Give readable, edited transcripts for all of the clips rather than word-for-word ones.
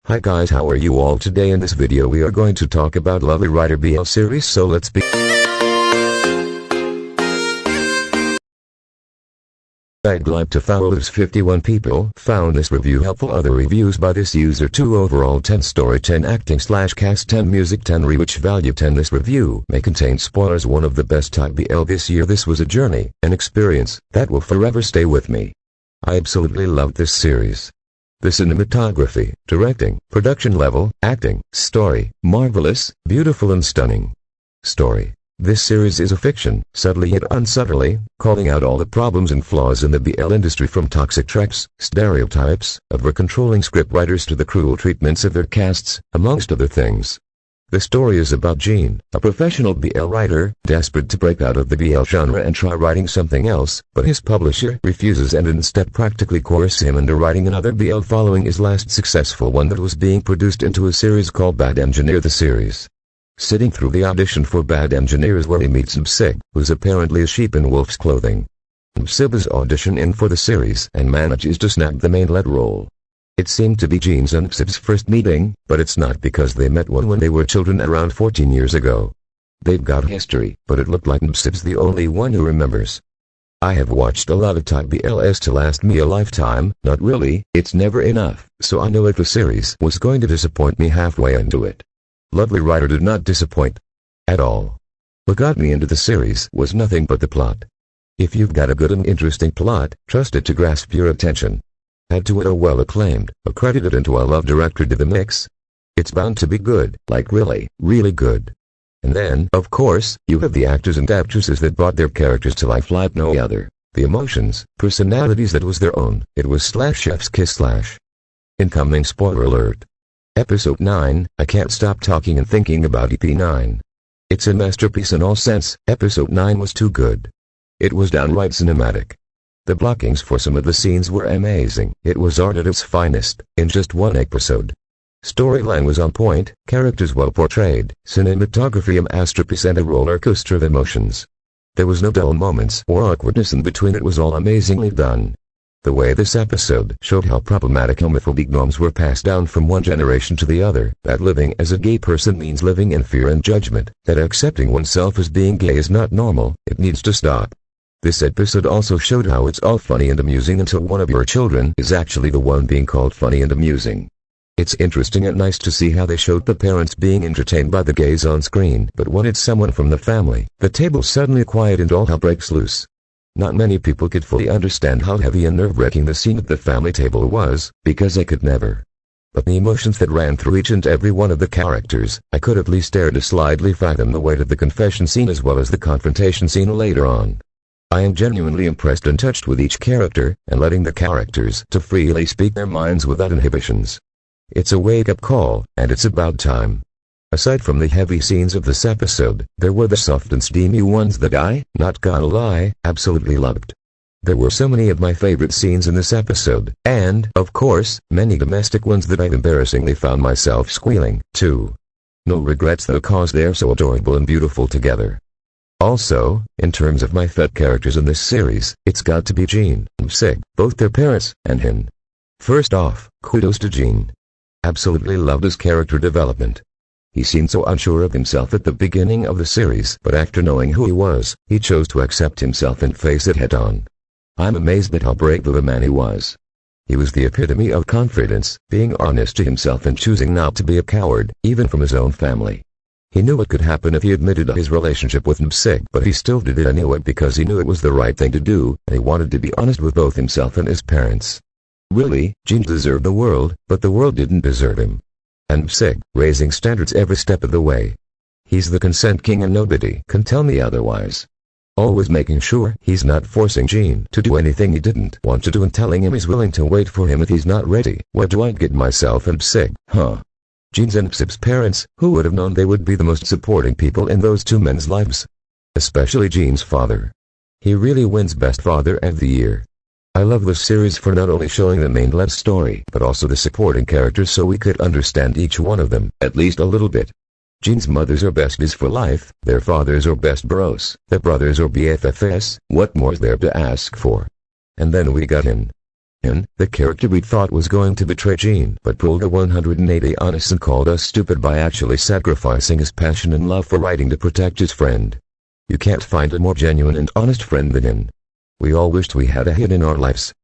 Hi guys, how are you all? Today in this video we are going to talk about Lovely Writer BL series, so let's begin. I'd like to follow this 51 people found this review helpful. Other reviews by this user: 2 overall, 10 story, 10 acting / cast, 10 music, 10 rewatch value, 10. This review may contain spoilers. One of the best type BL this year. This was a journey, an experience that will forever stay with me. I absolutely loved this series. The cinematography, directing, production level, acting, story, marvelous, beautiful and stunning. Story. This series is a fiction, subtly yet unsubtly, calling out all the problems and flaws in the BL industry, from toxic tropes, stereotypes, over-controlling scriptwriters to the cruel treatments of their casts, amongst other things. The story is about Jean, a professional BL writer, desperate to break out of the BL genre and try writing something else, but his publisher refuses and instead practically coerces him into writing another BL following his last successful one that was being produced into a series called Bad Engineer. The series. Sitting through the audition for Bad Engineer is where he meets Mpsig, who's apparently a sheep in wolf's clothing. Mpsig is auditioning for the series and manages to snag the main lead role. It seemed to be Jean's and Mpsig's first meeting, but it's not, because they met when they were children around 14 years ago. They've got history, but it looked like Mpsig's the only one who remembers. I have watched a lot of type BLs to last me a lifetime. Not really, it's never enough, so I know if the series was going to disappoint me halfway into it. Lovely Writer did not disappoint. At all. What got me into the series was nothing but the plot. If you've got a good and interesting plot, trust it to grasp your attention. Add to it a well-acclaimed, accredited and well-loved director to the mix. It's bound to be good, like really, really good. And then, of course, you have the actors and actresses that brought their characters to life like no other. The emotions, personalities that was their own. It was chef's kiss / Incoming spoiler alert. Episode 9, I can't stop talking and thinking about EP9. It's a masterpiece in all sense. Episode 9 was too good. It was downright cinematic. The blockings for some of the scenes were amazing. It was art at its finest, in just one episode. Storyline was on point, characters well portrayed, cinematography a masterpiece, and a roller coaster of emotions. There was no dull moments or awkwardness in between. It was all amazingly done. The way this episode showed how problematic homophobic norms were passed down from one generation to the other, that living as a gay person means living in fear and judgment, that accepting oneself as being gay is not normal, it needs to stop. This episode also showed how it's all funny and amusing until one of your children is actually the one being called funny and amusing. It's interesting and nice to see how they showed the parents being entertained by the gays on screen, but when it's someone from the family, the table's suddenly quiet and all hell breaks loose. Not many people could fully understand how heavy and nerve-wracking the scene at the family table was, because I could never. But the emotions that ran through each and every one of the characters, I could at least dare to slightly fathom the weight of the confession scene as well as the confrontation scene later on. I am genuinely impressed and touched with each character, and letting the characters to freely speak their minds without inhibitions. It's a wake-up call, and it's about time. Aside from the heavy scenes of this episode, there were the soft and steamy ones that I, not gonna lie, absolutely loved. There were so many of my favorite scenes in this episode, and, of course, many domestic ones that I embarrassingly found myself squealing, too. No regrets though, cause they're so adorable and beautiful together. Also, in terms of my fet characters in this series, it's got to be Jean and Mpsig, both their parents, and Hin. First off, kudos to Jean. Absolutely loved his character development. He seemed so unsure of himself at the beginning of the series, but after knowing who he was, he chose to accept himself and face it head-on. I'm amazed at how brave of a man he was. He was the epitome of confidence, being honest to himself and choosing not to be a coward, even from his own family. He knew what could happen if he admitted his relationship with Mpsig, but he still did it anyway because he knew it was the right thing to do, and he wanted to be honest with both himself and his parents. Really, Jean deserved the world, but the world didn't deserve him. And Mpsig, raising standards every step of the way. He's the consent king and nobody can tell me otherwise. Always making sure he's not forcing Jean to do anything he didn't want to do and telling him he's willing to wait for him if he's not ready. Where do I get myself and Mpsig, huh? Jean's and Mpsig's parents, who would have known they would be the most supporting people in those two men's lives? Especially Jean's father. He really wins Best Father of the Year. I love this series for not only showing the main lead story, but also the supporting characters so we could understand each one of them, at least a little bit. Jean's mothers are besties for life, their fathers are best bros, their brothers are BFFs, what more is there to ask for? And then we got Hin. The character we thought was going to betray Jean but pulled a 180 on us and called us stupid by actually sacrificing his passion and love for writing to protect his friend. You can't find a more genuine and honest friend than him. We all wished we had a hit in our lives.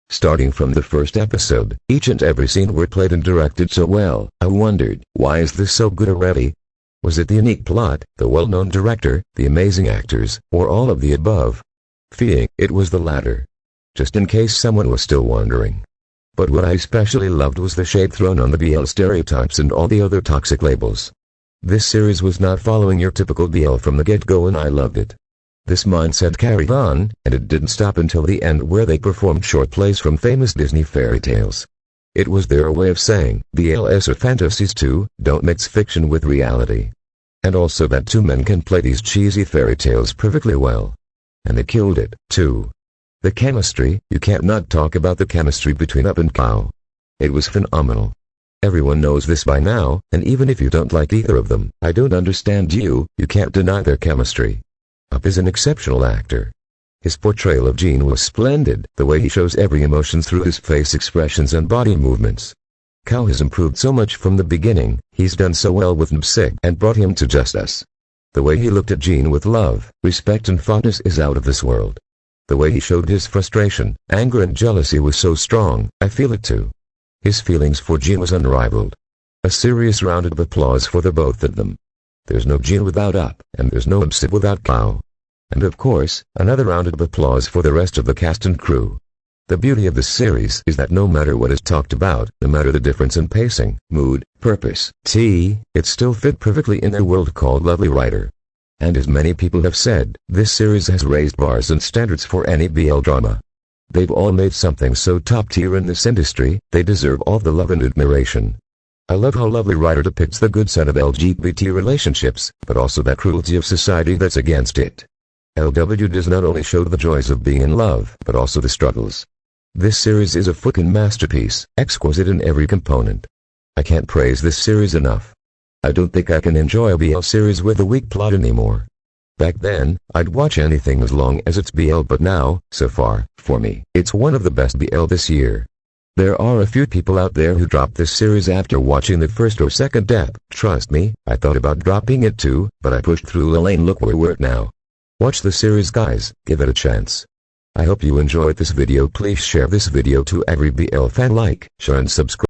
Starting from the first episode, each and every scene were played and directed so well. I wondered, why is this so good already? Was it the unique plot, the well-known director, the amazing actors, or all of the above? Feeling it was the latter. Just in case someone was still wondering. But what I especially loved was the shade thrown on the BL stereotypes and all the other toxic labels. This series was not following your typical BL from the get-go, and I loved it. This mindset carried on, and it didn't stop until the end, where they performed short plays from famous Disney fairy tales. It was their way of saying, BLs are fantasies too, don't mix fiction with reality. And also that two men can play these cheesy fairy tales perfectly well. And they killed it, too. The chemistry, you can't not talk about the chemistry between Up and Kao. It was phenomenal. Everyone knows this by now, and even if you don't like either of them, I don't understand you can't deny their chemistry. Up is an exceptional actor. His portrayal of Jean was splendid, the way he shows every emotion through his face expressions and body movements. Kao has improved so much from the beginning, he's done so well with Npsig and brought him to justice. The way he looked at Jean with love, respect and fondness is out of this world. The way he showed his frustration, anger and jealousy was so strong, I feel it too. His feelings for Jean was unrivaled. A serious round of applause for the both of them. There's no Jean without Up, and there's no Npsig without Kao. And of course, another round of applause for the rest of the cast and crew. The beauty of this series is that no matter what is talked about, no matter the difference in pacing, mood, purpose, it still fit perfectly in their world called Lovely Writer. And as many people have said, this series has raised bars and standards for any BL drama. They've all made something so top tier in this industry, they deserve all the love and admiration. I love how Lovely Writer depicts the good side of LGBT relationships, but also that cruelty of society that's against it. LW does not only show the joys of being in love, but also the struggles. This series is a fucking masterpiece, exquisite in every component. I can't praise this series enough. I don't think I can enjoy a BL series with a weak plot anymore. Back then, I'd watch anything as long as it's BL, but now, so far, for me, it's one of the best BL this year. There are a few people out there who dropped this series after watching the first or second ep. Trust me, I thought about dropping it too, but I pushed through. Elaine, look where we're at now. Watch the series, guys, give it a chance. I hope you enjoyed this video. Please share this video to every BL fan, like, share and subscribe.